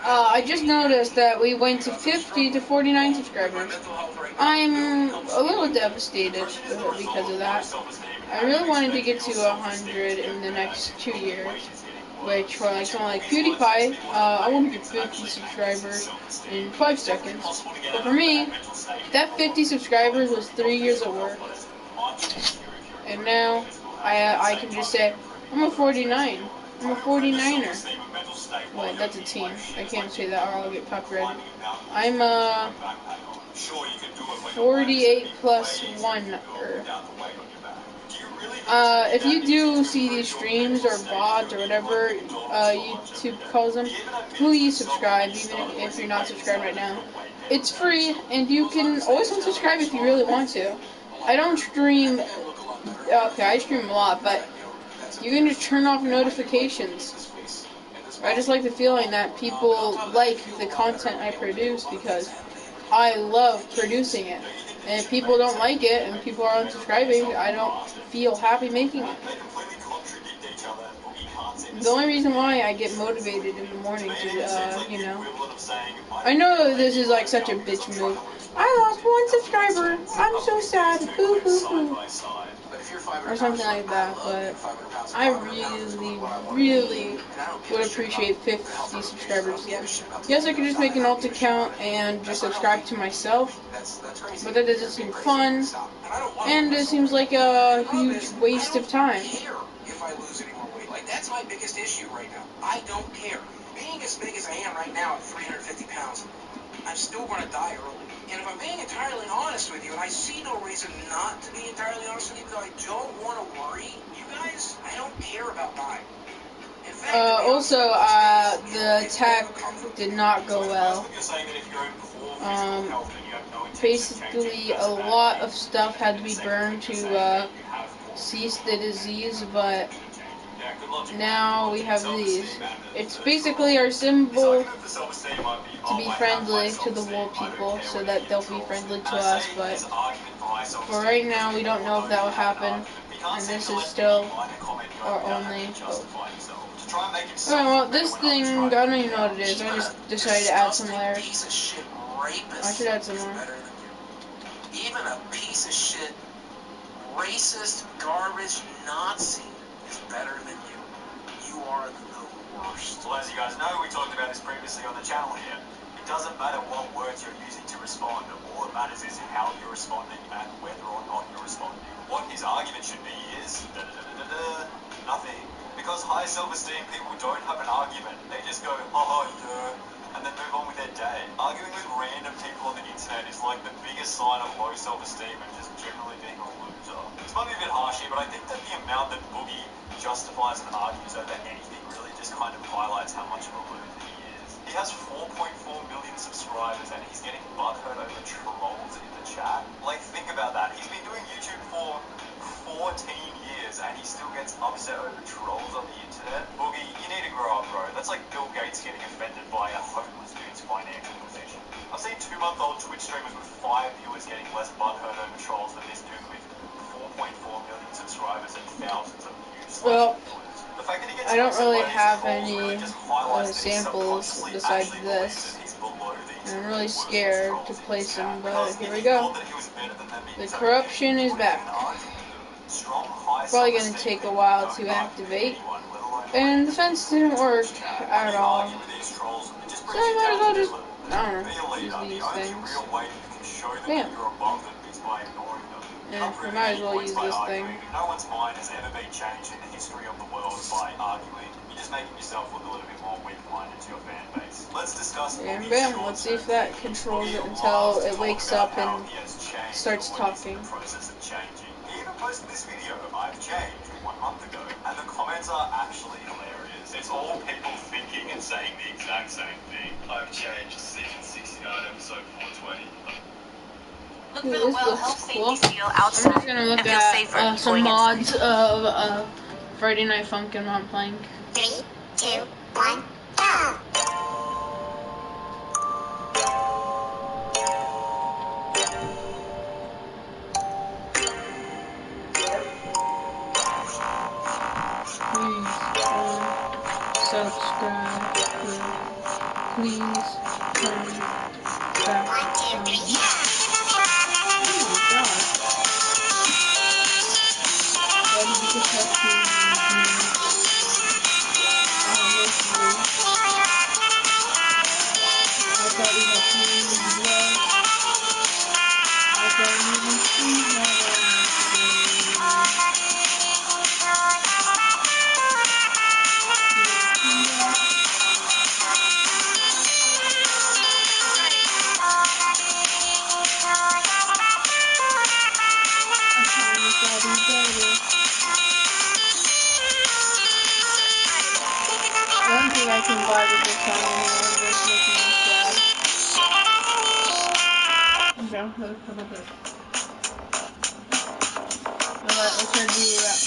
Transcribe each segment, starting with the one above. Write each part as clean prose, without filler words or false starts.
I just noticed that we went to 50 to 49 subscribers. I'm a little devastated because of that. I really wanted to get to 100 in the next 2 years, which for like someone like PewDiePie, I want to get 50 subscribers in 5 seconds. But for me, that 50 subscribers was 3 years of work. And now I can just say, I'm a 49. I'm a 49er. Wait, that's a team. I can't say that or I'll get copyrighted. I'm a 48 plus 1. If you do see these streams or bots or whatever YouTube calls them, please subscribe, even if you're not subscribed right now. It's free, and you can always unsubscribe if you really want to. I don't stream. Okay, I stream a lot, but you can just turn off notifications. I just like the feeling that people like the content I produce because I love producing it. And if people don't like it and people are unsubscribing, I don't feel happy making it. The only reason why I get motivated in the mornings is, I know this is like such a bitch move. I lost 1 subscriber. I'm so sad. Boo hoo hoo. Or something like that, but I really would appreciate 50 subscribers again. Yes, I could just make an alt account and just subscribe to myself, but that doesn't seem fun, and it seems like a huge waste of time. That's my biggest issue right now. I don't care. Being as big as I am right now at 350 pounds, I'm still going to die early. And if I'm being entirely honest with you, and I see no reason not to be entirely honest with you, but I don't want to worry you guys, I don't care about dying. The attack did not go well. Basically, a lot of stuff had to be burned to cease the disease, but now we have these. It's basically our symbol to be friendly to the wool people so that they'll be friendly to us, but for right now we don't know if that will happen, and this is still our only hope. Alright, well, this thing, I don't even know what it is. I just decided to add some layers. I should add some more. Even a piece of shit, racist, garbage Nazi is better than you. You are the worst. Well, as you guys know, we talked about this previously on the channel here. It doesn't matter what words you're using to respond. All that matters is how you're responding and whether or not you're responding. What his argument should be is nothing. Because high self-esteem people don't have an argument. They just go, haha, yeah, and then move on with their day. Arguing with random people on the internet is like the biggest sign of low self-esteem and just generally being a loser. This might be a bit harsh here, but I think that the amount that Boogie justifies and argues over anything really just kind of highlights how much of a loser he is. He has 4.4 million subscribers and he's getting butthurt over trolls in the chat. Like, think about that. He's been doing YouTube for 14 years and he still gets upset over trolls on the internet. Boogie, you need to grow up, bro. That's like Bill Gates getting offended by a homeless dude's financial position. I've seen 2-month-old Twitch streamers with 5 viewers getting less butthurt over trolls than this dude with 4.4 million subscribers and thousands of views. Well, I don't really have any samples besides this. I'm really scared to place them, but here we go. The corruption is back. Probably going to take a while to activate. And the fence didn't work at all. So I might as well just, I don't know, use these things. Damn. Yeah, we might as well use this thing. No one's mind has ever been changed in the history of the world by arguing. You're just making yourself look a little bit more weak-minded to your fan base. Let's discuss. And bam, let's see if that controls it until it wakes up and starts talking. He even posted this video, I've changed, 1 month ago, and the comments are actually hilarious. It's all people thinking and saying the exact same thing. I've changed, season 69, episode 420. Look for the Well Health Cool. Safety Seal outside. I'm just gonna look at some mods of Friday Night Funkin' while I'm playing. 3, 2, 1, go! Please subscribe. Please. please turn back on. Oh my god. Why did you just have to leave me? I thought we had to love. I don't even see how one thing I can buy with this time is making me sad. Okay, let's come up with. Alright, let's try to do that.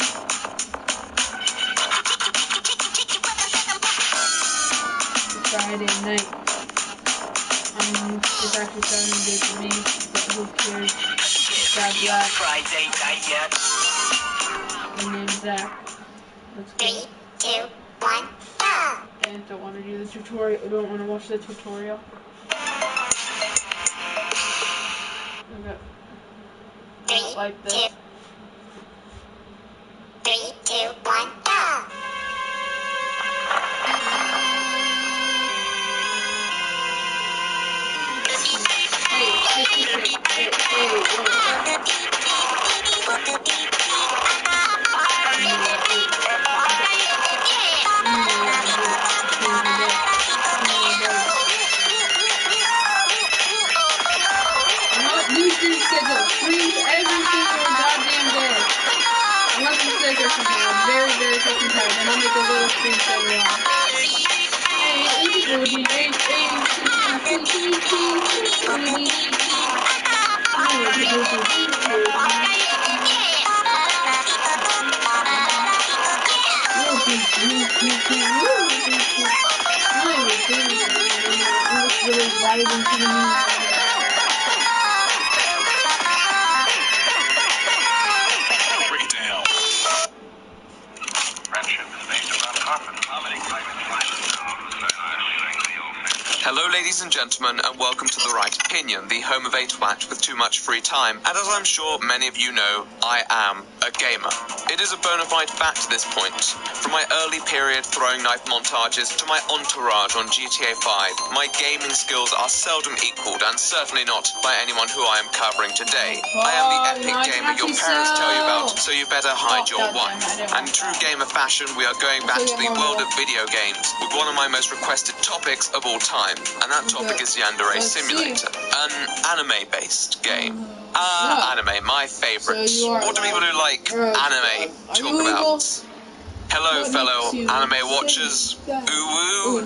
It's Friday night. It's actually Saturday day for me, but who cares? God bless. Friday night yet? My name's Zach. Let's go. 3, 2, 1, go! I don't want to do the tutorial. I don't want to watch the tutorial. Okay. I don't like this. 3, 2, 1, go! Very, very fucking tired. And I'll make a little screenshot of Hello ladies and gentlemen, and welcome to The Right Opinion, the home of a twat with too much free time. And as I'm sure many of you know, I am a gamer. It is a bona fide fact at this point. From my early period throwing knife montages to my entourage on GTA 5, my gaming skills are seldom equaled, and certainly not by anyone who I am covering today. I am the epic gamer your parents tell you about, so you better hide your wife. And in true gamer fashion, we are going back to the world of video games with one of my most requested topics of all time. And that topic is Yandere Simulator, an anime-based game. Anime, my favourite. What do people who like anime talk about? Hello, fellow anime watchers. Ooh,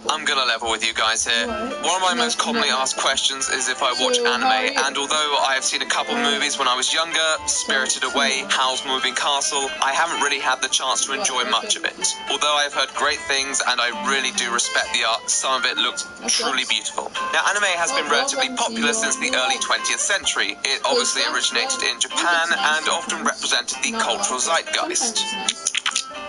I'm gonna level with you guys here. One of my most commonly asked questions is if I watch anime, and although I have seen a couple movies when I was younger, Spirited Away, Howl's Moving Castle, I haven't really had the chance to enjoy much of it. Although I've heard great things, and I really do respect the art, some of it looks truly beautiful. Now, anime has been relatively popular since the early 20th century. It obviously originated in Japan, and often represented the cultural zeitgeist.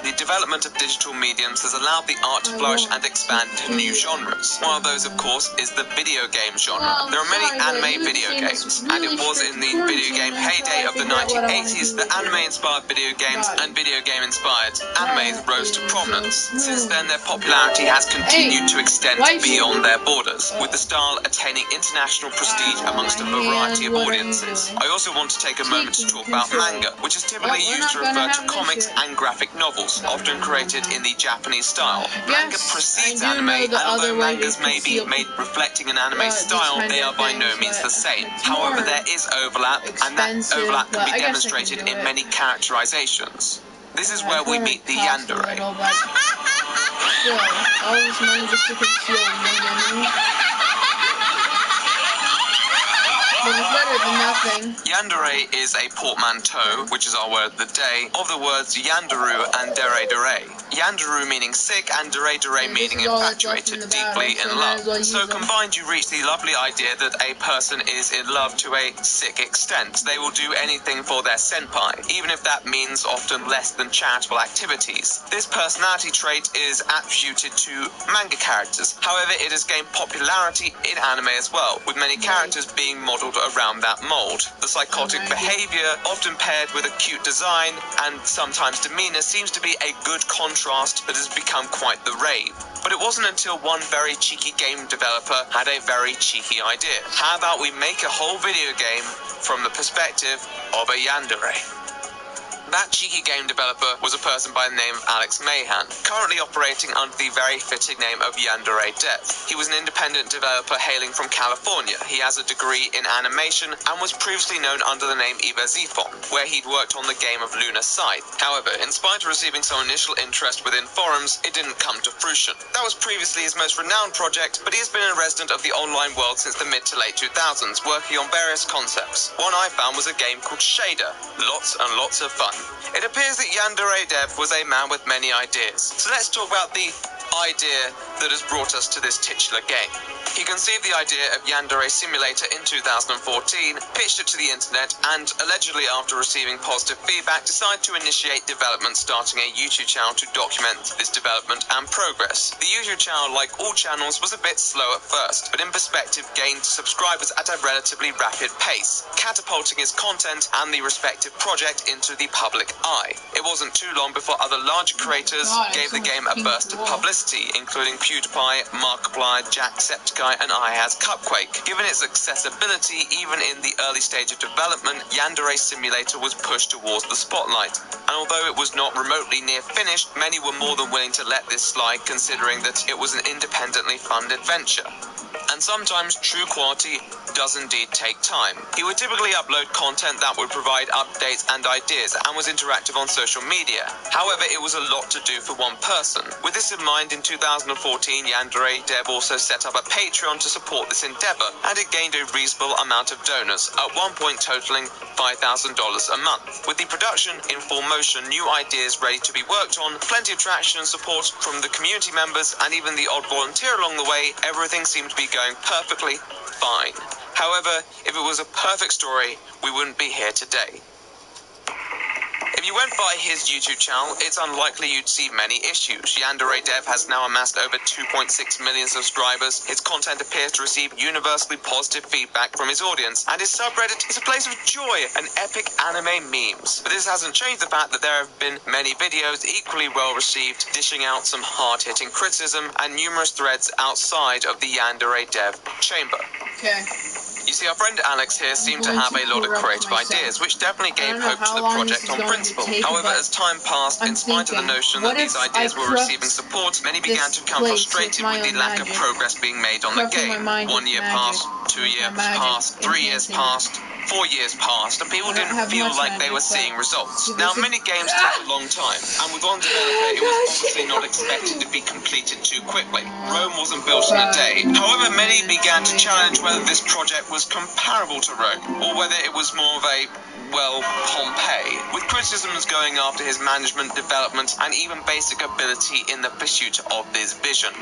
The development of digital mediums has allowed the art to flourish and expand into new genres. One of those, of course, is the video game genre. There are many anime video games, and it was in the video game heyday of the 1980s that anime-inspired video games and video game-inspired animes rose to prominence. Since then, their popularity has continued to extend beyond their borders, with the style attaining international prestige amongst a variety of audiences. I also want to take a moment to talk about manga, which is typically used to refer to comics and graphic novels, often created in the Japanese style. Manga precedes anime, and although mangas may be made reflecting an anime style, they are by no means the same. However, there is overlap, and that overlap can be demonstrated in many characterizations. This is where we meet the yandere. But it's better than nothing. Yandere is a portmanteau, which is our word of the day, of the words yanderu and dere dere. Yandere meaning sick, and Dere And this meaning is all that's left in infatuated, the battle, deeply so in might as well love. use So them. combined you reach the lovely idea that a person is in love to a sick extent. They will do anything for their senpai, even if that means often less than charitable activities. This personality trait is attributed to manga characters. However, it has gained popularity in anime as well, with many characters being modelled around that mould. The psychotic behaviour, often paired with a cute design and sometimes demeanour, seems to be a good contrast that has become quite the rave. But it wasn't until one very cheeky game developer had a very cheeky idea. How about we make a whole video game from the perspective of a yandere? That cheeky game developer was a person by the name of Alex Mahan, currently operating under the very fitting name of Yandere Dev. He was an independent developer hailing from California. He has a degree in animation and was previously known under the name Iba Zifon, where he'd worked on the game of Lunar Scythe. However, in spite of receiving some initial interest within forums, it didn't come to fruition. That was previously his most renowned project, but he has been a resident of the online world since the mid to late 2000s, working on various concepts. One I found was a game called Shader. Lots and lots of fun. It appears that Yandere Dev was a man with many ideas. So let's talk about the idea that has brought us to this titular game. He conceived the idea of Yandere Simulator in 2014, pitched it to the internet, and allegedly after receiving positive feedback decided to initiate development, starting a YouTube channel to document this development and progress. The YouTube channel, like all channels, was a bit slow at first, but in perspective gained subscribers at a relatively rapid pace, catapulting his content and the respective project into the public eye. It wasn't too long before other larger creators gave the game a burst of publicity, including PewDiePie, Markiplier, Jacksepticeye, and IHA's Cupquake. Given its accessibility, even in the early stage of development, Yandere Simulator was pushed towards the spotlight. And although it was not remotely near finished, many were more than willing to let this slide, considering that it was an independently funded venture. And sometimes true quality does indeed take time. He would typically upload content that would provide updates and ideas, and was interactive on social media. However, it was a lot to do for one person. With this in mind, in 2014, Yandere Dev also set up a Patreon to support this endeavour, and it gained a reasonable amount of donors, at one point totaling $5,000 a month. With the production in full motion, new ideas ready to be worked on, plenty of traction and support from the community members, and even the odd volunteer along the way, everything seemed to be going perfectly fine. However, if it was a perfect story, we wouldn't be here today. If you went by his YouTube channel, it's unlikely you'd see many issues. Yandere Dev has now amassed over 2.6 million subscribers. His content appears to receive universally positive feedback from his audience, and his subreddit is a place of joy and epic anime memes. But this hasn't changed the fact that there have been many videos equally well received, dishing out some hard-hitting criticism, and numerous threads outside of the Yandere Dev chamber. Okay. You see, our friend Alex here seemed to have a lot of creative ideas, which definitely gave hope to the project on principle. However, as time passed, in spite of the notion that these ideas were receiving support, many began to become frustrated with the lack of progress being made on the game. 1 year passed, 2 years passed, 3 years passed, 4 years passed, and people didn't feel like they were seeing results. Now, many games take a long time, and with one developer, it was obviously not expected to be completed too quickly. Rome wasn't built in a day. However, many began to challenge whether this project was comparable to Rome, or whether it was more of a, well, Pompeii, with criticisms going after his management, development, and even basic ability in the pursuit of this vision.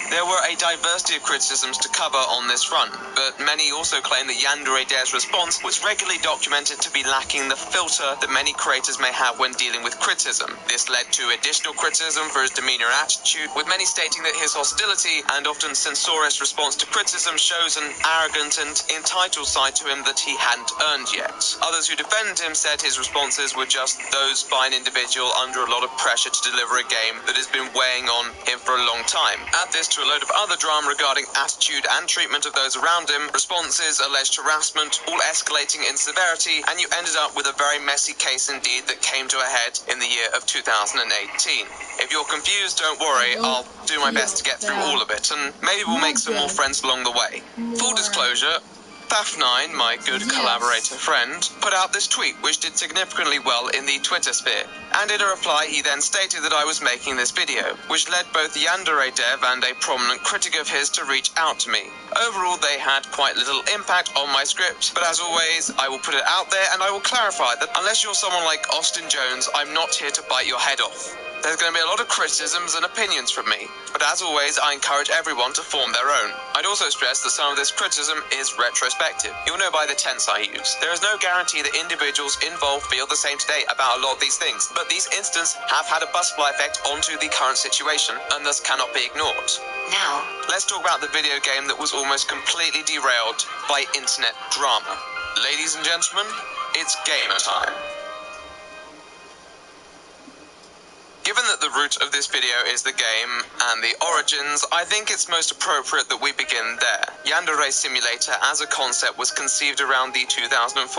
There were a diversity of criticisms to cover on this front, but many also claim that Yandere Dev's response was regularly documented to be lacking the filter that many creators may have when dealing with criticism. This led to additional criticism for his demeanor and attitude, with many stating that his hostility and often censorious response to criticism shows an arrogant and entitled side to him that he hadn't earned yet. Others who defended him said his responses were just those by an individual under a lot of pressure to deliver a game that has been weighing on him for a long time. Add this to a load of other drama regarding attitude and treatment of those around him, responses, alleged harassment, all escalating in severity, and you ended up with a very messy case indeed that came to a head in the year of 2018. If you're confused, don't worry, I'll do my best to get through all of it, and maybe we'll make some more friends along the way. Full disclosure, Thaf9, my good collaborator friend, put out this tweet which did significantly well in the Twitter sphere, and in a reply he then stated that I was making this video, which led both Yandere Dev and a prominent critic of his to reach out to me. Overall, they had quite little impact on my script, but as always, I will put it out there and I will clarify that unless you're someone like Austin Jones, I'm not here to bite your head off. There's going to be a lot of criticisms and opinions from me, but as always, I encourage everyone to form their own. I'd also stress that some of this criticism is retrospective. You'll know by the tense I use. There is no guarantee that individuals involved feel the same today about a lot of these things, but these instances have had a butterfly effect onto the current situation, and thus cannot be ignored. No. Let's talk about the video game that was almost completely derailed by internet drama. Ladies and gentlemen, it's gamer time. Given that the root of this video is the game and the origins, I think it's most appropriate that we begin there. Yandere Simulator as a concept was conceived around the 2014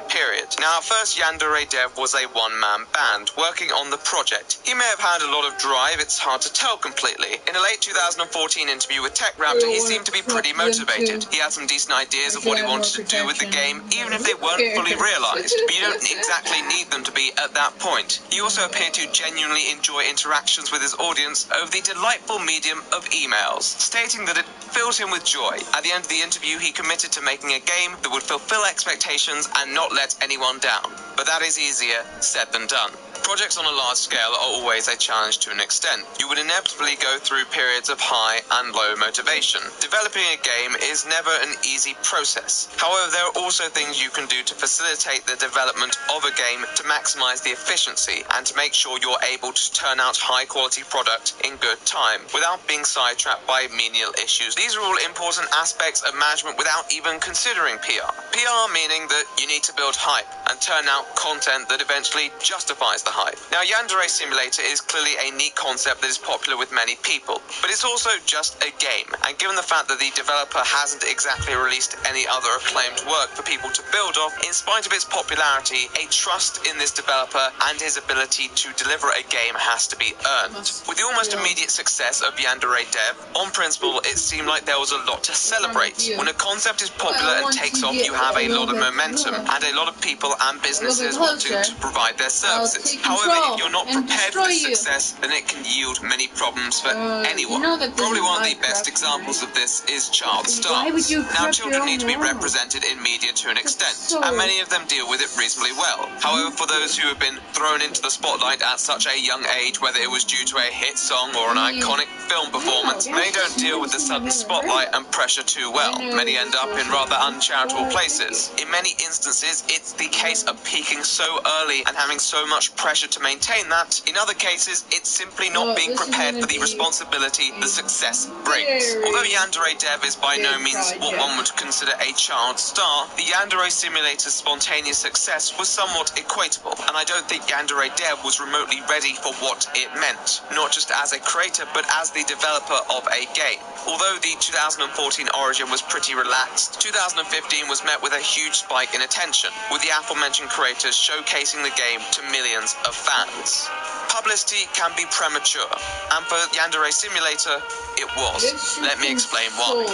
period. Now, at first, Yandere Dev was a one-man band working on the project. He may have had a lot of drive, it's hard to tell completely. In a late 2014 interview with Tech Raptor, he seemed to be pretty motivated. He had some decent ideas of what he wanted to do with the game, even if they weren't fully realized. But you don't exactly need them to be at that point. He also appeared to genuinely enjoy interactions with his audience over the delightful medium of emails, stating that it filled him with joy. At the end of the interview, he committed to making a game that would fulfill expectations and not let anyone down. But that is easier said than done. Projects on a large scale are always a challenge to an extent. You would inevitably go through periods of high and low motivation. Developing a game is never an easy process. However, there are also things you can do to facilitate the development of a game to maximize the efficiency and to make sure you're able to turn out high-quality product in good time without being sidetracked by menial issues. These are all important aspects of management without even considering PR. PR meaning that you need to build hype and turn out content that eventually justifies the hype. Now, Yandere Simulator is clearly a neat concept that is popular with many people, but it's also just a game, and given the fact that the developer hasn't exactly released any other acclaimed work for people to build off, in spite of its popularity, a trust in this developer and his ability to deliver a game has to be earned. With the almost immediate success of Yandere Dev, on principle, it seemed like there was a lot to celebrate. When a concept is popular and takes off, you have a lot of momentum, and a lot of people and businesses wanting to provide their services. However, if you're not prepared for this success, then it can yield many problems for anyone. Probably one of the best examples of this is child stars. Now, children need to be represented in media to an extent, and many of them deal with it reasonably well. However, for those who have been thrown into the spotlight at such a young age, whether it was due to a hit song or an iconic film performance, many don't deal with the sudden spotlight and pressure too well. Many end up in rather uncharitable places. In many instances, it's the case of peaking so early and having so much pressure to maintain that. In other cases, it's simply not being prepared for the responsibility the success brings. Although Yandere Dev is by no means what one would consider a child star, the Yandere Simulator's spontaneous success was somewhat equatable, and I don't think Yandere Dev was remotely ready for what it meant, not just as a creator, but as the developer of a game. Although the 2014 origin was pretty relaxed, 2015 was met with a huge spike in attention, with the aforementioned creators showcasing the game to millions of fans. Publicity can be premature, and for Yandere Simulator, it was. Let me explain why.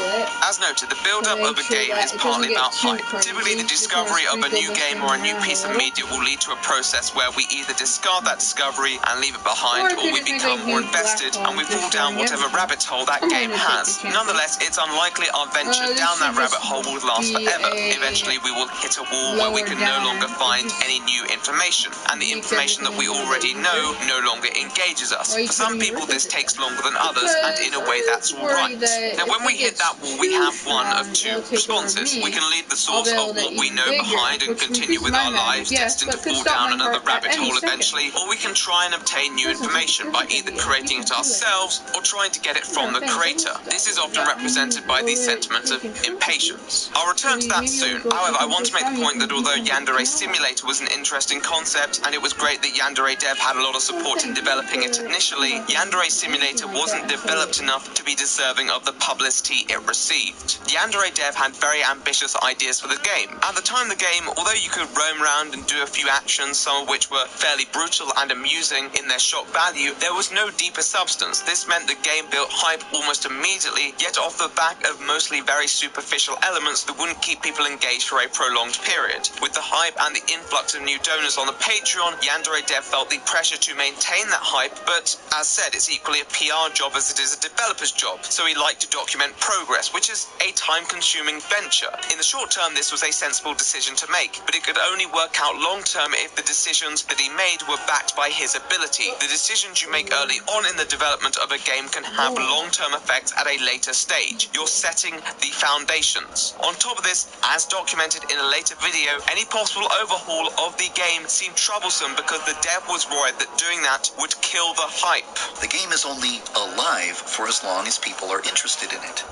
As noted, the build-up of a game is partly about hype. Typically, the discovery of a new game or a new piece of media will lead to a process where we either discard that discovery and leave it behind, or we become more invested and we fall down whatever rabbit hole that game has. Nonetheless, it's unlikely our venture down that rabbit hole will last forever. Eventually, we will hit a wall where we can no longer find any new information, and the information that we already know no longer engages us. For some people, this takes longer than others, and in a way, that's all right. Now, when we hit that wall, we have one of two responses. We can leave the source of what we know behind and continue with our lives, destined to fall down another rabbit hole eventually, or we can try and obtain new information by either creating it ourselves or trying to get it from the creator. This is often represented by the sentiment of impatience. I'll return to that soon. However, I want to make the point that although Yandere Simulator was an interesting concept, and it was great that Yandere Dev had a lot of support in developing it initially, Yandere Simulator wasn't developed enough to be deserving of the publicity it received. Yandere Dev had very ambitious ideas for the game. At the time, the game, although you could roam around and do a few actions, some of which were fairly brutal and amusing in their shock value, there was no deeper substance. This meant the game built hype almost immediately, yet off the back of mostly very superficial elements that wouldn't keep people engaged for a prolonged period. With the hype and the influx of new donors on the Patreon, Yandere Dev felt the pressure to maintain maintain that hype, but as said, it's equally a PR job as it is a developer's job, so he liked to document progress, which is a time-consuming venture. In the short term, this was a sensible decision to make, but it could only work out long-term if the decisions that he made were backed by his ability. The decisions you make early on in the development of a game can have long-term effects at a later stage. You're setting the foundations. On top of this, as documented in a later video, any possible overhaul of the game seemed troublesome because the dev was worried that doing that would kill the hype. The game is only alive for as long as people are interested in it.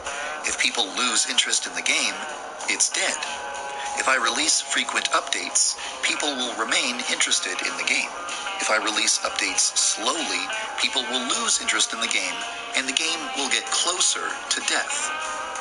If people lose interest in the game, it's dead. If I release frequent updates, people will remain interested in the game. If I release updates slowly, people will lose interest in the game, and the game will get closer to death.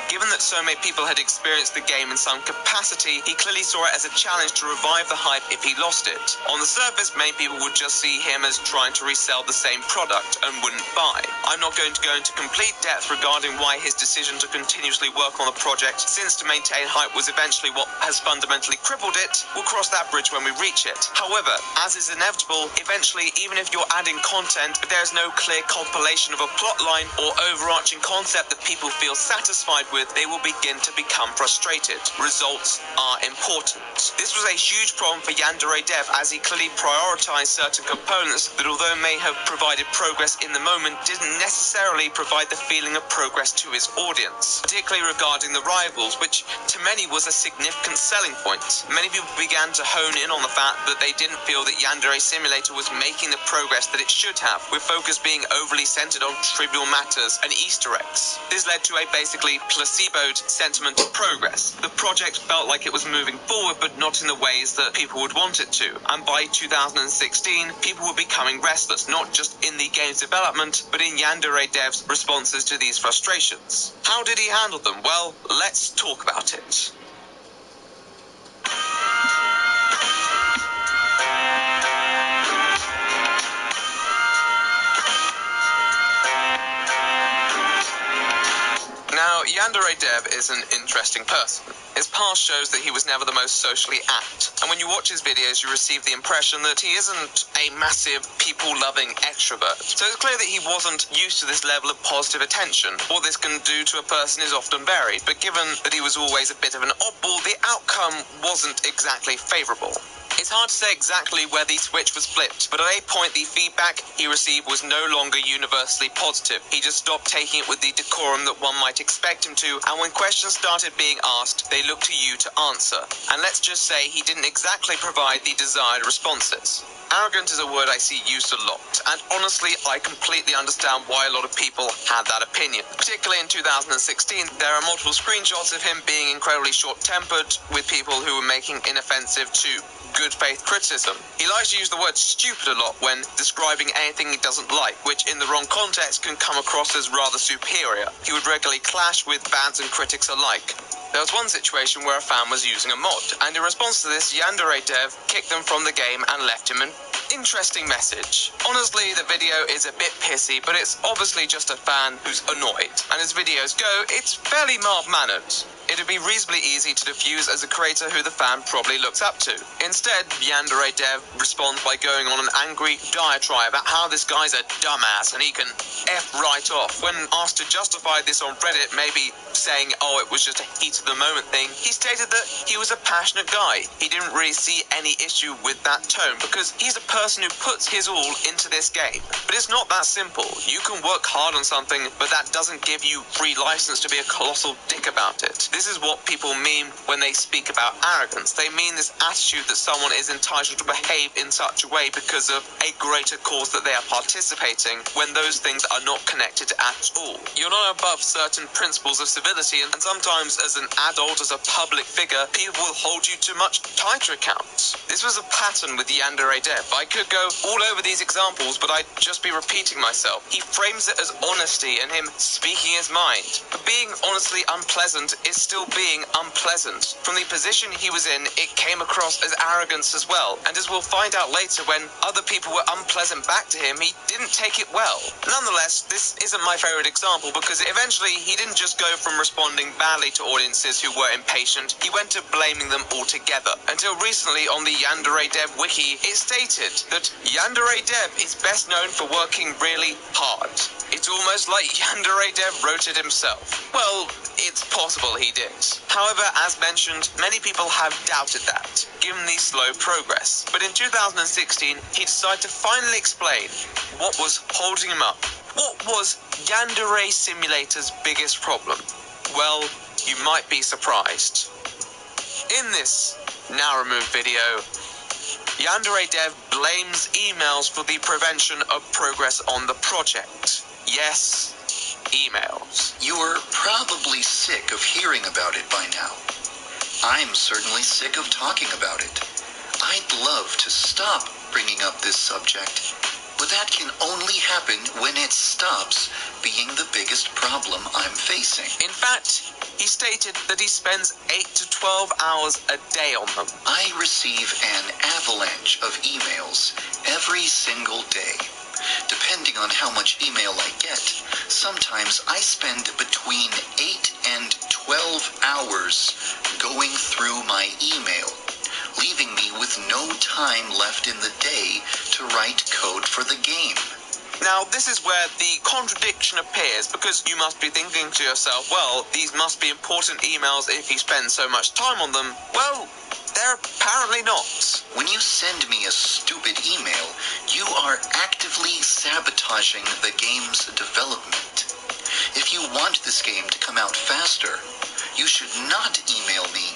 Given that so many people had experienced the game in some capacity, he clearly saw it as a challenge to revive the hype if he lost it. On the surface, many people would just see him as trying to resell the same product and wouldn't buy. I'm not going to go into complete depth regarding why his decision to continuously work on the project, since to maintain hype was eventually what has fundamentally crippled it. We'll cross that bridge when we reach it. However, as is inevitable, eventually, even if you're adding content, if there's no clear compilation of a plot line or overarching concept that people feel satisfied with, they will begin to become frustrated. Results are important. This was a huge problem for Yandere Dev, as he clearly prioritized certain components that, although may have provided progress in the moment, didn't necessarily provide the feeling of progress to his audience, particularly regarding the rivals, which to many was a significant selling point. Many people began to hone in on the fact that they didn't feel that Yandere Simulator was making the progress that it should have, with focus being overly centered on trivial matters and Easter eggs. This led to a basically placeboed sentiment of progress. The project felt like it was moving forward, but not in the ways that people would want it to. And by 2016, people were becoming restless, not just in the game's development, but in Yandere Dev's responses to these frustrations. How did he handle them? Well, let's talk about it. Now, Yandere Dev is an interesting person. His past shows that he was never the most socially apt, and when you watch his videos, you receive the impression that he isn't a massive, people-loving extrovert. So it's clear that he wasn't used to this level of positive attention. What this can do to a person is often varied, but given that he was always a bit of an oddball, the outcome wasn't exactly favourable. It's hard to say exactly where the switch was flipped, but at a point the feedback he received was no longer universally positive. He just stopped taking it with the decorum that one might expect him to, and when questions started being asked, they looked to you to answer. And let's just say he didn't exactly provide the desired responses. Arrogant is a word I see used a lot, and honestly, I completely understand why a lot of people had that opinion. Particularly in 2016, there are multiple screenshots of him being incredibly short-tempered with people who were making inoffensive to good faith criticism. He likes to use the word stupid a lot when describing anything he doesn't like, which in the wrong context can come across as rather superior. He would regularly clash with fans and critics alike. There was one situation where a fan was using a mod, and in response to this, Yandere Dev kicked them from the game and left him an interesting message. Honestly, the video is a bit pissy, but it's obviously just a fan who's annoyed. And as videos go, it's fairly mild-mannered. It'd be reasonably easy to diffuse as a creator who the fan probably looks up to. Instead, Yandere Dev responds by going on an angry diatribe about how this guy's a dumbass and he can F right off. When asked to justify this on Reddit, maybe saying, oh, it was just a heat-of-the-moment thing, he stated that he was a passionate guy. He didn't really see any issue with that tone because he's a person who puts his all into this game. But it's not that simple. You can work hard on something, but that doesn't give you free license to be a colossal dick about it. This is what people mean when they speak about arrogance. They mean this attitude that someone is entitled to behave in such a way because of a greater cause that they are participating, when those things are not connected at all. You're not above certain principles of civility, and sometimes as an adult, as a public figure, people will hold you to much tighter accounts. This was a pattern with Yandere Dev. I could go all over these examples, but I'd just be repeating myself. He frames it as honesty and him speaking his mind. But being honestly unpleasant is still being unpleasant. From the position he was in, it came across as arrogance as well, and as we'll find out later, when other people were unpleasant back to him, he didn't take it well. Nonetheless, this isn't my favourite example because eventually he didn't just go from responding badly to audiences who were impatient, he went to blaming them altogether. Until recently on the Yandere Dev wiki, it stated that Yandere Dev is best known for working really hard. It's almost like Yandere Dev wrote it himself. Well, it's possible he did. However, as mentioned, many people have doubted that, given the slow progress. But in 2016, he decided to finally explain what was holding him up. What was Yandere Simulator's biggest problem? Well, you might be surprised. In this now removed video, Yandere Dev blames emails for the prevention of progress on the project. Yes, emails. You are probably sick of hearing about it by now. I'm certainly sick of talking about it. I'd love to stop bringing up this subject, but that can only happen when it stops being the biggest problem I'm facing. In fact, he stated that he spends 8 to 12 hours a day on them. I receive an avalanche of emails every single day. Depending on how much email I get, sometimes I spend between 8 and 12 hours going through my email, leaving me with no time left in the day to write code for the game. Now, this is where the contradiction appears, because you must be thinking to yourself, well, these must be important emails if you spend so much time on them. Well, they're apparently not. When you send me a stupid email, you are actively sabotaging the game's development. If you want this game to come out faster, you should not email me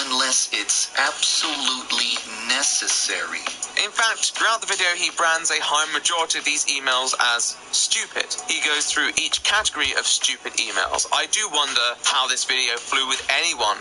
unless it's absolutely necessary. In fact, throughout the video, he brands a high majority of these emails as stupid. He goes through each category of stupid emails. I do wonder how this video flew with anyone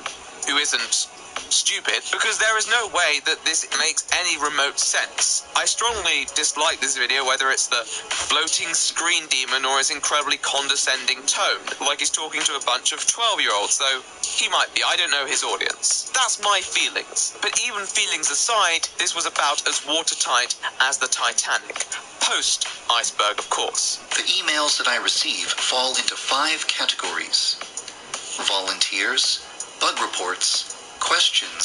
who isn't stupid, because there is no way that this makes any remote sense. I strongly dislike this video, whether it's the floating screen demon or his incredibly condescending tone, like he's talking to a bunch of 12-year-olds, though he might be, I don't know his audience. That's my feelings. But even feelings aside, this was about as watertight as the Titanic. Post-iceberg, of course. The emails that I receive fall into 5 categories: volunteers, bug reports, questions,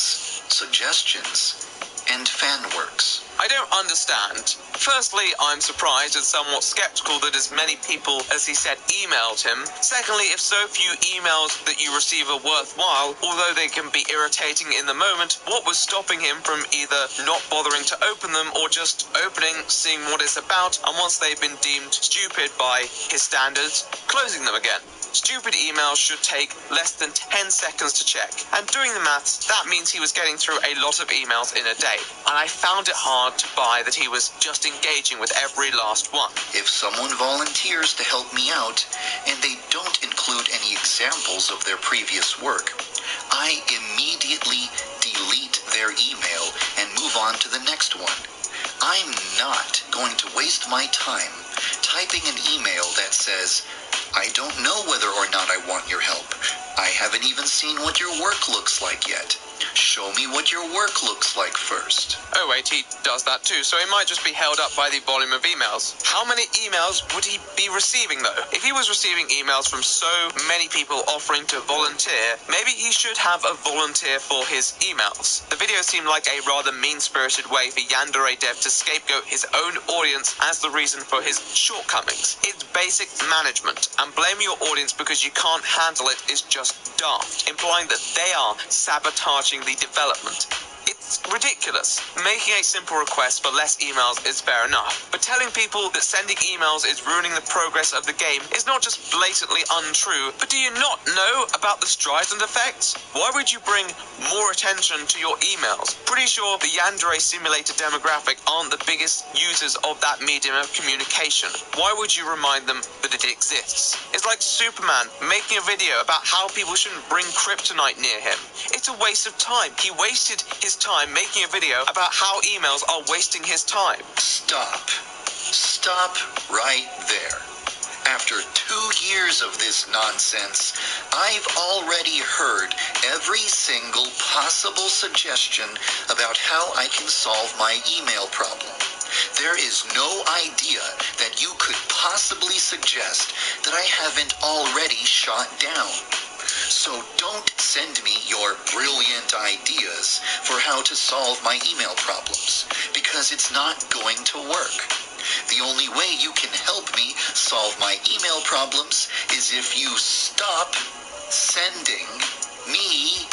suggestions, and fan works. I don't understand. Firstly, I'm surprised and somewhat skeptical that as many people as he said emailed him. Secondly, if so few emails that you receive are worthwhile, although they can be irritating in the moment, what was stopping him from either not bothering to open them or just opening, seeing what it's about, and once they've been deemed stupid by his standards, closing them again? Stupid emails should take less than 10 seconds to check, and doing the maths, that means he was getting through a lot of emails in a day, and I found it hard to buy that he was just engaging with every last one. If someone volunteers to help me out, and they don't include any examples of their previous work, I immediately delete their email and move on to the next one. I'm not going to waste my time typing an email that says, "I don't know whether or not I want your help. I haven't even seen what your work looks like yet. Show me what your work looks like first." Oh wait, he does that too, so he might just be held up by the volume of emails. How many emails would he be receiving though? If he was receiving emails from so many people offering to volunteer, maybe he should have a volunteer for his emails. The video seemed like a rather mean-spirited way for Yandere Dev to scapegoat his own audience as the reason for his shortcomings. It's basic management, and blaming your audience because you can't handle it is just daft, implying that they are sabotaging the development. It's ridiculous. Making a simple request for less emails is fair enough, but telling people that sending emails is ruining the progress of the game is not just blatantly untrue, but do you not know about the Streisand effect? Why would you bring more attention to your emails? Pretty sure the Yandere Simulator demographic aren't the biggest users of that medium of communication. Why would you remind them that it exists? It's like Superman making a video about how people shouldn't bring kryptonite near him. It's a waste of time. He wasted his time making a video about how emails are wasting his time. Stop. Stop right there. After 2 years of this nonsense, I've already heard every single possible suggestion about how I can solve my email problem. There is no idea that you could possibly suggest that I haven't already shot down. So don't send me your brilliant ideas for how to solve my email problems, because it's not going to work. The only way you can help me solve my email problems is if you stop sending me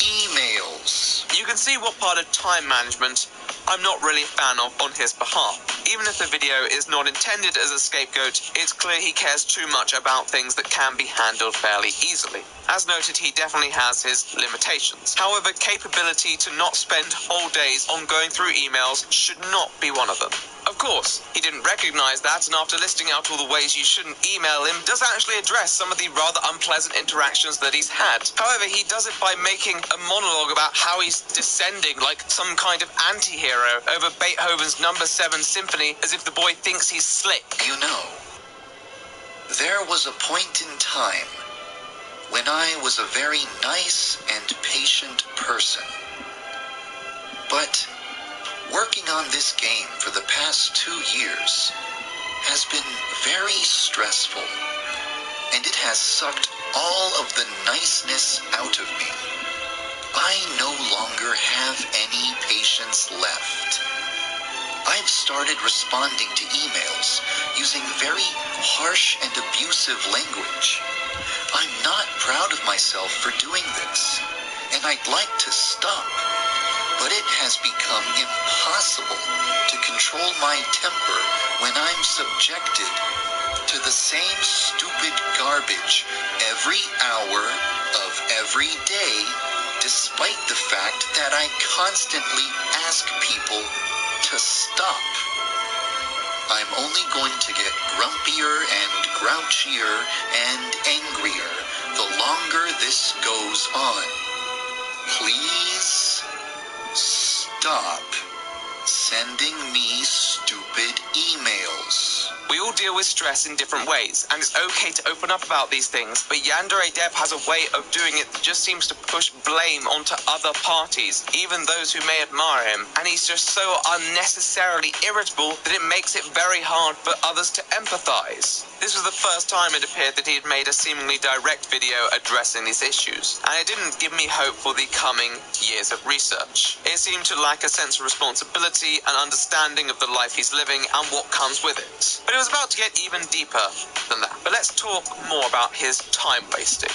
emails. You can see what part of time management I'm not really a fan of on his behalf. Even if the video is not intended as a scapegoat, it's clear he cares too much about things that can be handled fairly easily. As noted, he definitely has his limitations. However, capability to not spend whole days on going through emails should not be one of them. Of course, he didn't recognize that, and after listing out all the ways you shouldn't email him, does actually address some of the rather unpleasant interactions that he's had. However, he does it by making a monologue about how he's descending like some kind of anti-hero over Beethoven's No. 7 Symphony, as if the boy thinks he's slick. You know, there was a point in time when I was a very nice and patient person. But working on this game for the past 2 years has been very stressful, and it has sucked all of the niceness out of me. I no longer have any patience left. I've started responding to emails using very harsh and abusive language. I'm not proud of myself for doing this, and I'd like to stop. But it has become impossible to control my temper when I'm subjected to the same stupid garbage every hour of every day, despite the fact that I constantly ask people to stop. I'm only going to get grumpier and grouchier and angrier the longer this goes on. Please stop sending me stupid emails. We all deal with stress in different ways, and it's okay to open up about these things, but Yandere Dev has a way of doing it that just seems to push blame onto other parties, even those who may admire him, and he's just so unnecessarily irritable that it makes it very hard for others to empathize. This was the first time it appeared that he had made a seemingly direct video addressing these issues, and it didn't give me hope for the coming years of research. It seemed to lack a sense of responsibility and understanding of the life he's living and what comes with it. But it was about to get even deeper than that. But let's talk more about his time wasting.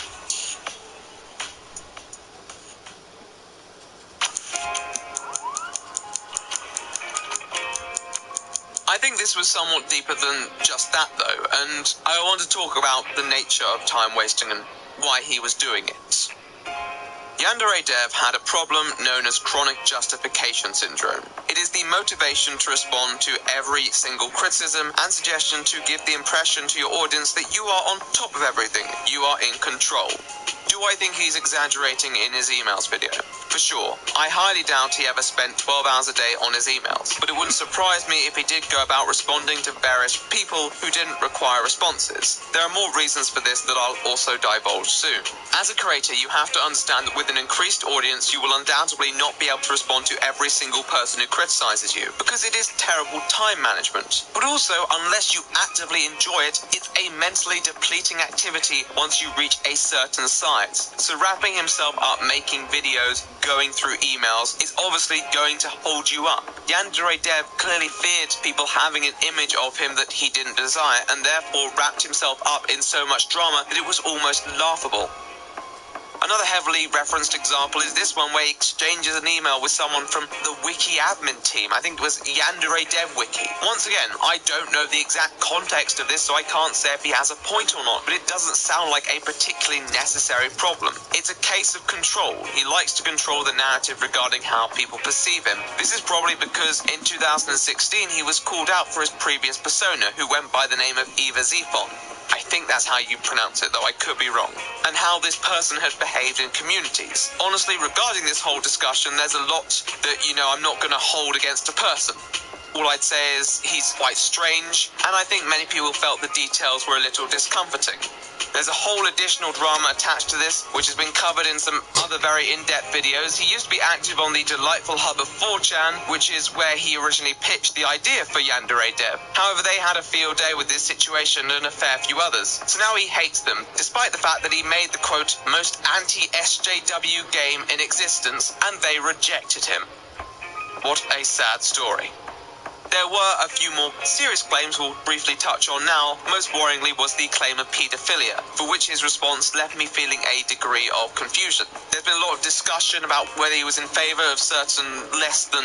I think this was somewhat deeper than just that, though, and I want to talk about the nature of time wasting and why he was doing it. Yandere Dev had a problem known as chronic justification syndrome. It is the motivation to respond to every single criticism and suggestion to give the impression to your audience that you are on top of everything, you are in control. Do I think he's exaggerating in his emails video? For sure. I highly doubt he ever spent 12 hours a day on his emails, but it wouldn't surprise me if he did go about responding to various people who didn't require responses. There are more reasons for this that I'll also divulge soon. As a creator, you have to understand that with an increased audience, you will undoubtedly not be able to respond to every single person who criticizes you, because it is terrible time management. But also, unless you actively enjoy it, it's a mentally depleting activity once you reach a certain size. So wrapping himself up making videos, going through emails, is obviously going to hold you up. Yandere Dev clearly feared people having an image of him that he didn't desire, and therefore wrapped himself up in so much drama that it was almost laughable. Another heavily referenced example is this one, where he exchanges an email with someone from the wiki admin team. I think it was Yandere Dev Wiki. Once again, I don't know the exact context of this, so I can't say if he has a point or not, but it doesn't sound like a particularly necessary problem. It's a case of control. He likes to control the narrative regarding how people perceive him. This is probably because in 2016 he was called out for his previous persona, who went by the name of Eva Zephon. I think that's how you pronounce it, though I could be wrong. And how this person had behaved in communities. Honestly, regarding this whole discussion, there's a lot that, I'm not going to hold against a person. All I'd say is he's quite strange, and I think many people felt the details were a little discomforting. There's a whole additional drama attached to this, which has been covered in some other very in-depth videos. He used to be active on the delightful hub of 4chan, which is where he originally pitched the idea for Yandere Dev. However, they had a field day with this situation and a fair few others, so now he hates them, despite the fact that he made the, quote, most anti-SJW game in existence, and they rejected him. What a sad story. There were a few more serious claims we'll briefly touch on now. Most worryingly was the claim of paedophilia, for which his response left me feeling a degree of confusion. There's been a lot of discussion about whether he was in favour of certain less than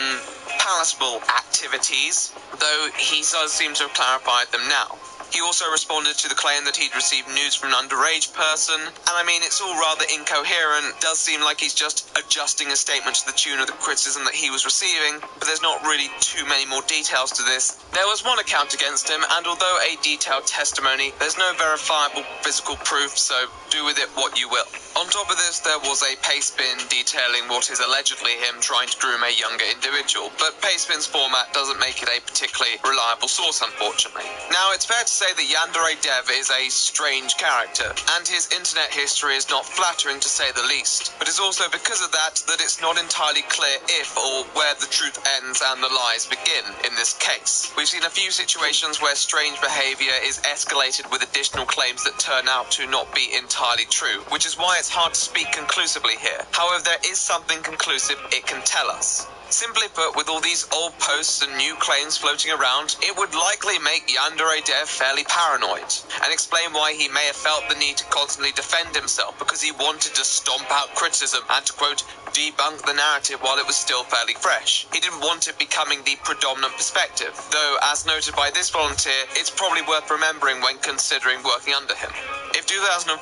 palatable activities, though he does seem to have clarified them now. He also responded to the claim that he'd received news from an underage person, and I mean, it's all rather incoherent. It does seem like he's just adjusting a statement to the tune of the criticism that he was receiving, but there's not really too many more details to this. There was one account against him, and although a detailed testimony, there's no verifiable physical proof, so do with it what you will. On top of this, there was a pastebin detailing what is allegedly him trying to groom a younger individual, but pastebin's format doesn't make it a particularly reliable source, unfortunately. Now, it's fair to say that Yandere Dev is a strange character, and his internet history is not flattering to say the least, but it's also because of that it's not entirely clear if or where the truth ends and the lies begin in this case. We've seen a few situations where strange behaviour is escalated with additional claims that turn out to not be entirely true, which is why it's hard to speak conclusively here. However, there is something conclusive it can tell us. Simply put, with all these old posts and new claims floating around, it would likely make Yandere Dev fairly paranoid, and explain why he may have felt the need to constantly defend himself because he wanted to stomp out criticism and to, quote, debunk the narrative while it was still fairly fresh. He didn't want it becoming the predominant perspective, though, as noted by this volunteer, it's probably worth remembering when considering working under him. If 2014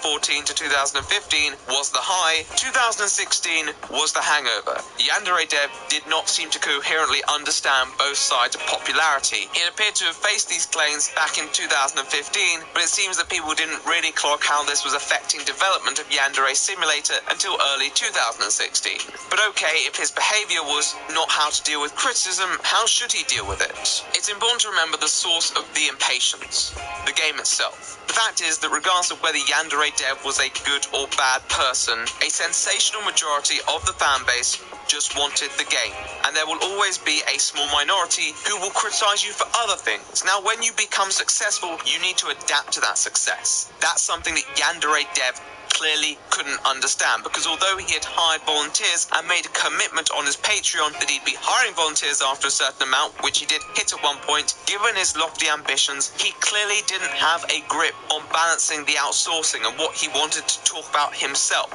to 2015 was the high, 2016 was the hangover. Yandere Dev did not seem to coherently understand both sides of popularity. He appeared to have faced these claims back in 2015, but it seems that people didn't really clock how this was affecting development of Yandere Simulator until early 2016. But okay, if his behaviour was not how to deal with criticism, how should he deal with it? It's important to remember the source of the impatience, the game itself. The fact is that regardless of whether Yandere Dev was a good or bad person, a sensational majority of the fanbase just wanted the game, and there will always be a small minority who will criticize you for other things. Now, when you become successful, you need to adapt to that success. That's something that Yandere Dev clearly couldn't understand, because although he had hired volunteers and made a commitment on his Patreon that he'd be hiring volunteers after a certain amount, which he did hit at one point, given his lofty ambitions, he clearly didn't have a grip on balancing the outsourcing and what he wanted to talk about himself.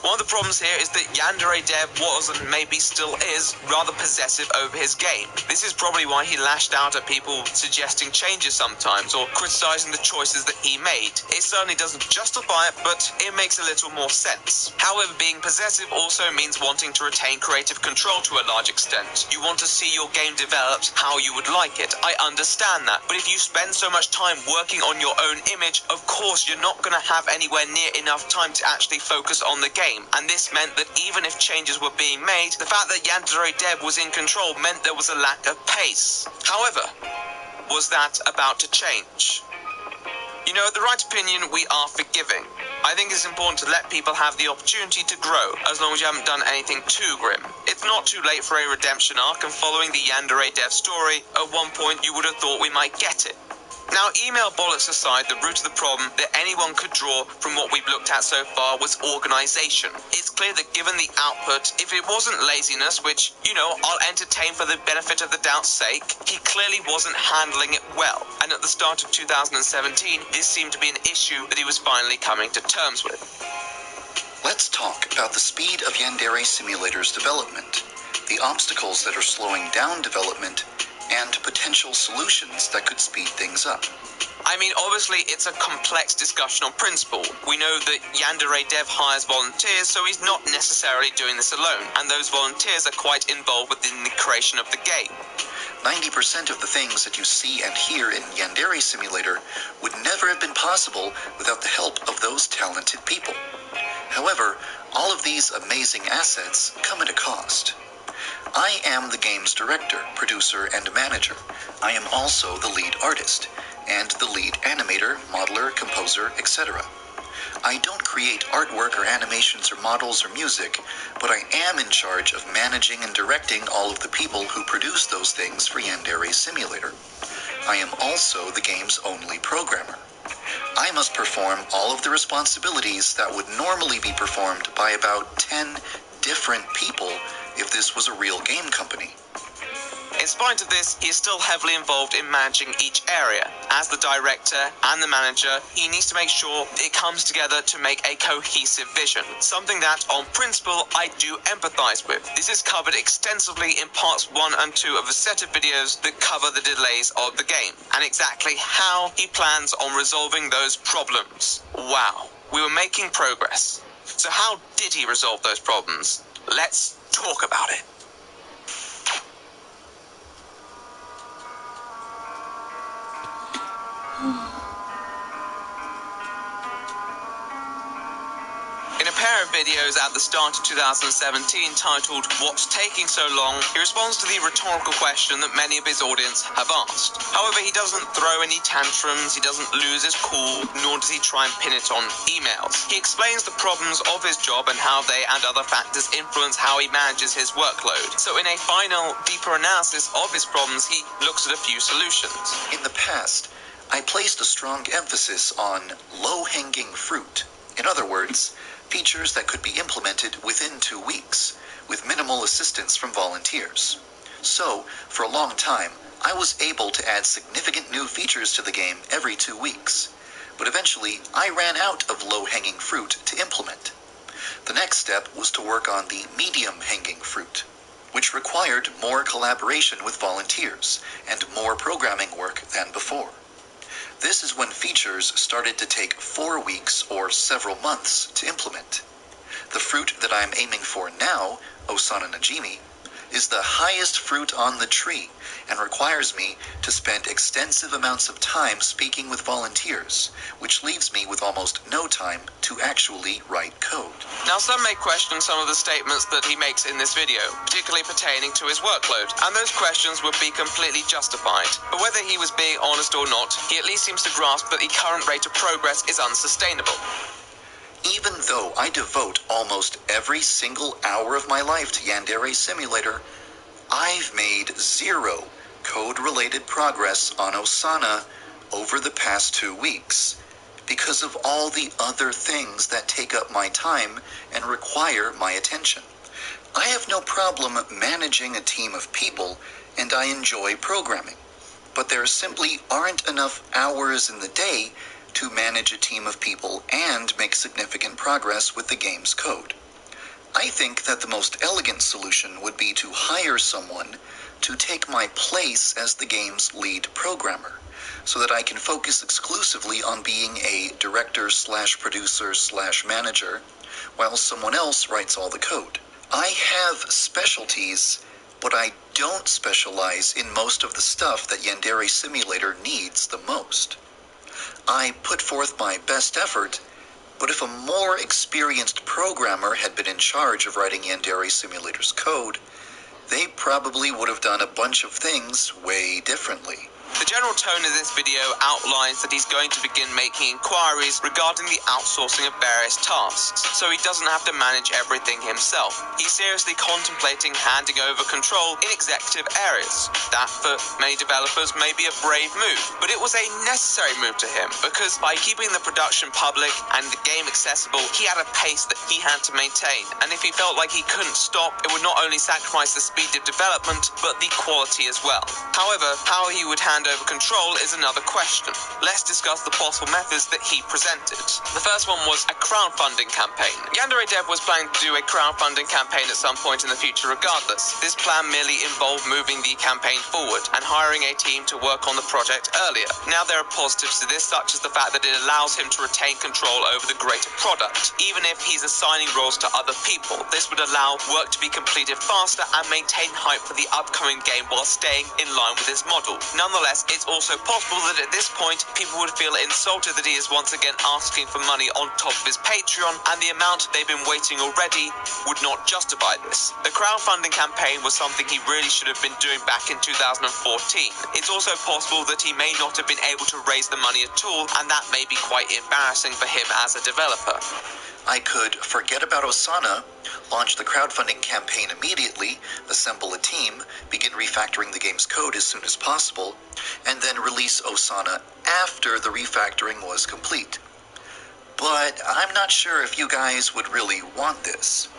One of the problems here is that Yandere Dev was, and maybe still is, rather possessive over his game. This is probably why he lashed out at people suggesting changes sometimes, or criticising the choices that he made. It certainly doesn't justify it, but it makes a little more sense. However, being possessive also means wanting to retain creative control to a large extent. You want to see your game developed how you would like it. I understand that, but if you spend so much time working on your own image, of course you're not going to have anywhere near enough time to actually focus on the game. And this meant that even if changes were being made, the fact that Yandere Dev was in control meant there was a lack of pace. However, was that about to change? You know, at the right opinion, we are forgiving. I think it's important to let people have the opportunity to grow, as long as you haven't done anything too grim. It's not too late for a redemption arc, and following the Yandere Dev story, at one point you would have thought we might get it. Now, email bollocks aside, the root of the problem that anyone could draw from what we've looked at so far was organisation. It's clear that given the output, if it wasn't laziness, which, you know, I'll entertain for the benefit of the doubt's sake, he clearly wasn't handling it well. And at the start of 2017, this seemed to be an issue that he was finally coming to terms with. Let's talk about the speed of Yandere Simulator's development, the obstacles that are slowing down development, and potential solutions that could speed things up. I mean, obviously, it's a complex discussion on principle. We know that Yandere Dev hires volunteers, so he's not necessarily doing this alone, and those volunteers are quite involved within the creation of the game. 90% of the things that you see and hear in Yandere Simulator would never have been possible without the help of those talented people. However, all of these amazing assets come at a cost. I am the game's director, producer, and manager. I am also the lead artist, and the lead animator, modeler, composer, etc. I don't create artwork or animations or models or music, but I am in charge of managing and directing all of the people who produce those things for Yandere Simulator. I am also the game's only programmer. I must perform all of the responsibilities that would normally be performed by about 10 different people if this was a real game company. In spite of this, he is still heavily involved in managing each area. As the director and the manager, he needs to make sure it comes together to make a cohesive vision. Something that, on principle, I do empathize with. This is covered extensively in parts 1 and 2 of a set of videos that cover the delays of the game, and exactly how he plans on resolving those problems. Wow, we were making progress. So how did he resolve those problems? Let's talk about it. In a pair of videos at the start of 2017 titled "What's Taking So Long?", he responds to the rhetorical question that many of his audience have asked. However, he doesn't throw any tantrums, he doesn't lose his cool, nor does he try and pin it on emails. He explains the problems of his job and how they and other factors influence how he manages his workload. So in a final, deeper analysis of his problems, he looks at a few solutions. In the past, I placed a strong emphasis on low-hanging fruit. In other words, features that could be implemented within 2 weeks, with minimal assistance from volunteers. So, for a long time, I was able to add significant new features to the game every 2 weeks. But eventually, I ran out of low-hanging fruit to implement. The next step was to work on the medium-hanging fruit, which required more collaboration with volunteers and more programming work than before. This is when features started to take 4 weeks or several months to implement. The fruit that I'm aiming for now, Osana Najimi, is the highest fruit on the tree and requires me to spend extensive amounts of time speaking with volunteers, which leaves me with almost no time to actually write code. Now, some may question some of the statements that he makes in this video, particularly pertaining to his workload, and those questions would be completely justified. But whether he was being honest or not, he at least seems to grasp that the current rate of progress is unsustainable. Even though I devote almost every single hour of my life to Yandere Simulator, I've made 0 code-related progress on Osana over the past 2 weeks because of all the other things that take up my time and require my attention. I have no problem managing a team of people, and I enjoy programming, but there simply aren't enough hours in the day to manage a team of people and make significant progress with the game's code. I think that the most elegant solution would be to hire someone to take my place as the game's lead programmer, so that I can focus exclusively on being a director/producer/manager, while someone else writes all the code. I have specialties, but I don't specialize in most of the stuff that Yandere Simulator needs the most. I put forth my best effort, but if a more experienced programmer had been in charge of writing Yandere Simulator's code, they probably would have done a bunch of things way differently. The general tone of this video outlines that he's going to begin making inquiries regarding the outsourcing of various tasks, so he doesn't have to manage everything himself. He's seriously contemplating handing over control in executive areas. That, for many developers, may be a brave move, but it was a necessary move to him, because by keeping the production public and the game accessible, he had a pace that he had to maintain, and if he felt like he couldn't stop, it would not only sacrifice the speed of development, but the quality as well. However, how he would hand over control is another question. Let's discuss the possible methods that he presented. The first one was a crowdfunding campaign. Yandere Dev was planning to do a crowdfunding campaign at some point in the future regardless. This plan merely involved moving the campaign forward and hiring a team to work on the project earlier. Now, there are positives to this, such as the fact that it allows him to retain control over the greater product, even if he's assigning roles to other people. This would allow work to be completed faster and maintain hype for the upcoming game while staying in line with his model. Nonetheless, Nonetheless, it's also possible that at this point, people would feel insulted that he is once again asking for money on top of his Patreon, and the amount they've been waiting already would not justify this. The crowdfunding campaign was something he really should have been doing back in 2014. It's also possible that he may not have been able to raise the money at all, and that may be quite embarrassing for him as a developer. I could forget about Osana, launch the crowdfunding campaign immediately, assemble a team, begin refactoring the game's code as soon as possible, and then release Osana after the refactoring was complete. But I'm not sure if you guys would really want this.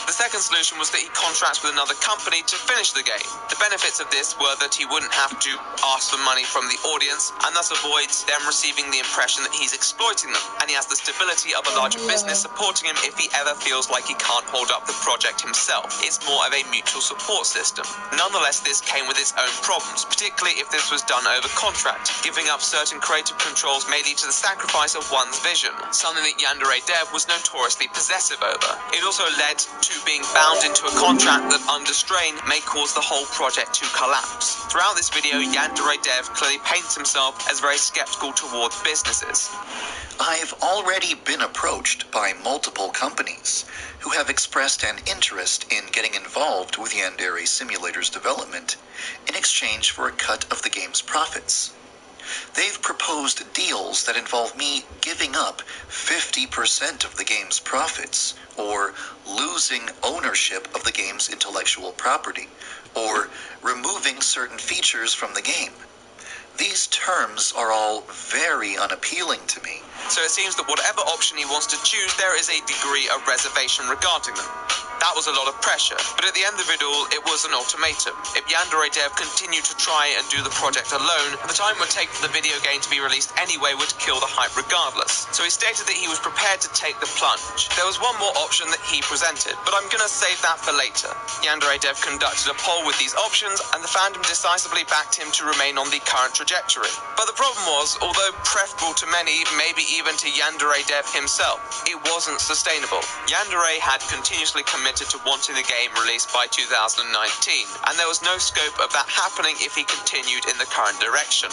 The second solution was that he contracts with another company to finish the game. The benefits of this were that he wouldn't have to ask for money from the audience, and thus avoids them receiving the impression that he's exploiting them, and he has the stability of a larger business supporting him if he ever feels like he can't hold up the project himself. It's more of a mutual support system. Nonetheless, this came with its own problems, particularly if this was done over contract. Giving up certain creative controls may lead to the sacrifice of one's vision, something that Yandere Dev was notoriously possessive over. It also led to being bound into a contract that, under strain, may cause the whole project to collapse. Throughout this video, Yandere Dev clearly paints himself as very skeptical towards businesses. I've already been approached by multiple companies who have expressed an interest in getting involved with Yandere Simulator's development in exchange for a cut of the game's profits. They've proposed deals that involve me giving up 50% of the game's profits, or losing ownership of the game's intellectual property, or removing certain features from the game. These terms are all very unappealing to me. So it seems that whatever option he wants to choose, there is a degree of reservation regarding them. That was a lot of pressure, but at the end of it all, it was an ultimatum. If Yandere Dev continued to try and do the project alone, the time it would take for the video game to be released anyway would kill the hype regardless. So he stated that he was prepared to take the plunge. There was one more option that he presented, but I'm gonna save that for later. Yandere Dev conducted a poll with these options, and the fandom decisively backed him to remain on the current trajectory. But the problem was, although preferable to many, maybe even to Yandere Dev himself, it wasn't sustainable. Yandere had continuously committed to wanting the game released by 2019, and there was no scope of that happening if he continued in the current direction.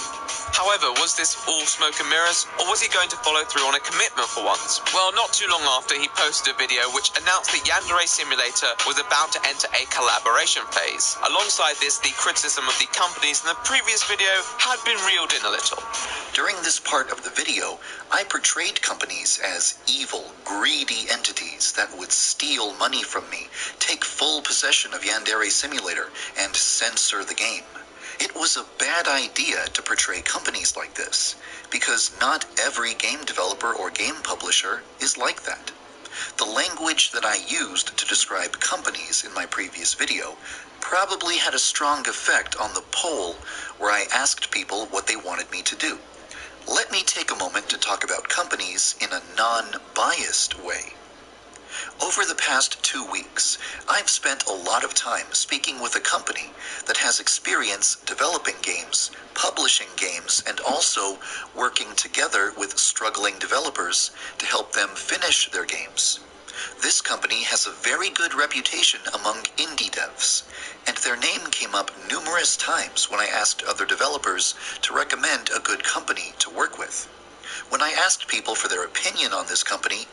However, was this all smoke and mirrors, or was he going to follow through on a commitment for once? Well, not too long after, he posted a video which announced that Yandere Simulator was about to enter a collaboration phase. Alongside this, the criticism of the companies in the previous video had been reeled in a little. During this part of the video, I portrayed companies as evil, greedy entities that would steal money from me, take full possession of Yandere Simulator, and censor the game. It was a bad idea to portray companies like this, because not every game developer or game publisher is like that. The language that I used to describe companies in my previous video probably had a strong effect on the poll where I asked people what they wanted me to do. Let me take a moment to talk about companies in a non-biased way. Over the past 2 weeks, I've spent a lot of time speaking with a company that has experience developing games, publishing games, and also working together with struggling developers to help them finish their games. This company has a very good reputation among indie devs, and their name came up numerous times when I asked other developers to recommend a good company to work with. When I asked people for their opinion on this company,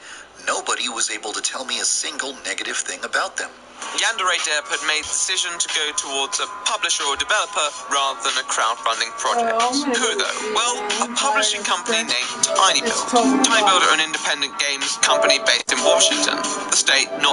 nobody was able to tell me a single negative thing about them. Yandere Dev had made the decision to go towards a publisher or developer rather than a crowdfunding project. Who though? Well, a publishing company named Tinybuild. Tinybuild are an independent games company based in Washington, the state not